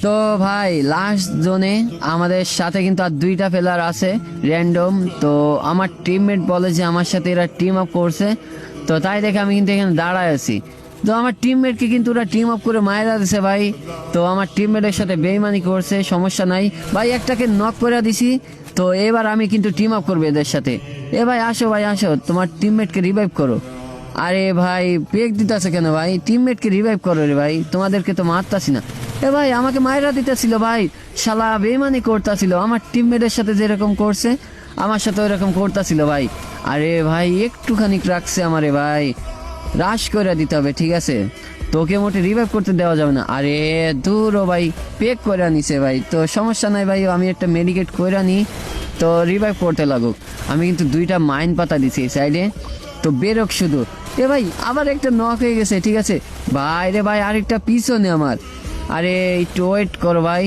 তো ভাই লাস্ট জোনে আমাদের সাথে কিন্তু আর দুইটা প্লেয়ার আছে র্যান্ডম। তো আমার টিমমেট বলে যে আমার সাথে এরা টিম আপ করছে, তো তাই দেখে আমি কিন্তু এখানে দাঁড়ায় আছি। তো আমার টিমমেটকে কিন্তু ওরা টিম আপ করে মায়েরা দিছে ভাই। তো আমার টিমমেটের সাথে বেইমানি করছে, সমস্যা নাই ভাই, একটাকে নক করে দিছি। তো এবার আমি কিন্তু টিম আপ করবো এদের সাথে। এ ভাই আসো, ভাই আসো, তোমার টিমমেটকে রিভাইভ করো। আরে ভাই পেক দিতেছে কেন ভাই? টিমমেটকে রিভাইভ করো রে ভাই, তোমাদেরকে তো মারতাছি না। এ ভাই আমাকে মায়েরা দিতেছিল ভাই, শালা বেইমানি করতেছিল। আমার টিমমেটের সাথে যেরকম করছে আমার সাথে ওইরকম করতেছিল ভাই। আরে ভাই একটুখানি রাখছে আমারে ভাই, রাশ করে দিতে হবে, ঠিক আছে? তোকে মোটে রিভাইভ করতে দেওয়া যাবে না। আরে দূর ও ভাই, পেক করে নিছে ভাই। তো সমস্যা নাই ভাই, আমি একটা মেডিকেট করে নি, তো রিভাইভ করতে লাগুক। আমি কিন্তু দুইটা মাইন পাতা দিছি এই সাইডে, তো বেরোক শুধু। এ ভাই আবার একটা নক হয়ে গেছে, ঠিক আছে ভাই। রে ভাই আরেকটা পিছনে আমার। আরে একটু ওয়েট করো ভাই।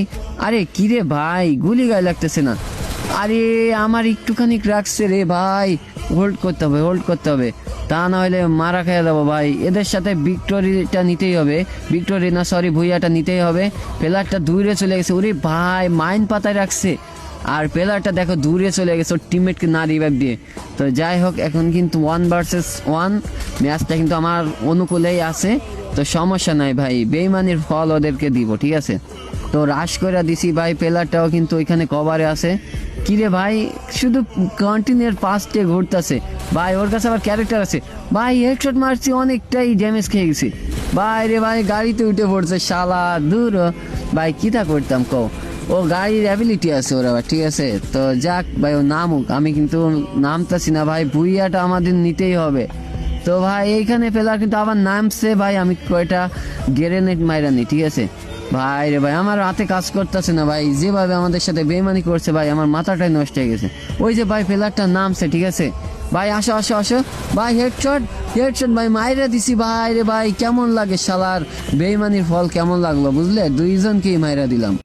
আরে কিরে ভাই, গুলি গায়ে লাগতেছে না। আরে আমার একটুখানি রাখছে রে ভাই, হোল্ড করতে হবে, হোল্ড করতে হবে, তা না হলে মারা খেয়ে দেবো ভাই। এদের সাথে ভিক্টোরিটা নিতেই হবে, ভিক্টোরি না সরি ভুইয়াটা নিতেই হবে। প্লেয়ারটা দূরে চলে গেছে, ওরে ভাই মাইন পাতায় রাখছে। আর প্লেয়ারটা দেখো দূরে চলে গেছে ওর টিমমেটকে না রিভাইভ দিয়ে। তো যাই হোক, এখন কিন্তু 1 vs 1 ম্যাচটা কিন্তু আমার অনুকূলেই আছে। তো সমস্যা নাই ভাই, বেইমানির ফল ওদেরকে দিব, ঠিক আছে? তো রাশ করে দিছি ভাই, প্লেয়ারটাও কিন্তু ওইখানে কভারে আছে। কিরে ভাই শুধু কন্টিনিউর পাস্টে ঘুরতেছে ভাই, ওর কাছে আবার ক্যারেক্টার আছে ভাই। হেডশট মারছি, অনেকটাই ড্যামেজ খেয়ে গেছি ভাই। রে ভাই গাড়িতে উঠে পড়ছে শালা, দূর ভাই কিটা করতাম কো। ও গাড়ির অ্যাবিলিটি আছে ওর আবার, ঠিক আছে? তো যাক ভাই, ও নামুক, আমি কিন্তু নামতাছি না ভাই, ভুইয়াটা আমাদের নিতেই হবে। তো ভাই এইখানে প্লেয়ার কিন্তু আবার নামছে ভাই, আমি কয়টা গ্রেনেড মাইরা নি, ঠিক আছে ভাই। রে ভাই আমার হাতে কাজ করতেছে না ভাই, যেভাবে আমাদের সাথে বেইমানি করছে ভাই, আমার মাথাটাই নষ্ট হয়ে গেছে। ওই যে ভাই প্লেয়ারটা নামছে, ঠিক আছে ভাই, আসো আসো আসো ভাই। হেডশট হেডশট ভাই মাইরা দিছি ভাই। রে ভাই কেমন লাগে শালার বেইমানির ফল, কেমন লাগলো বুঝলে? দুইজনকেই মাইরা দিলাম।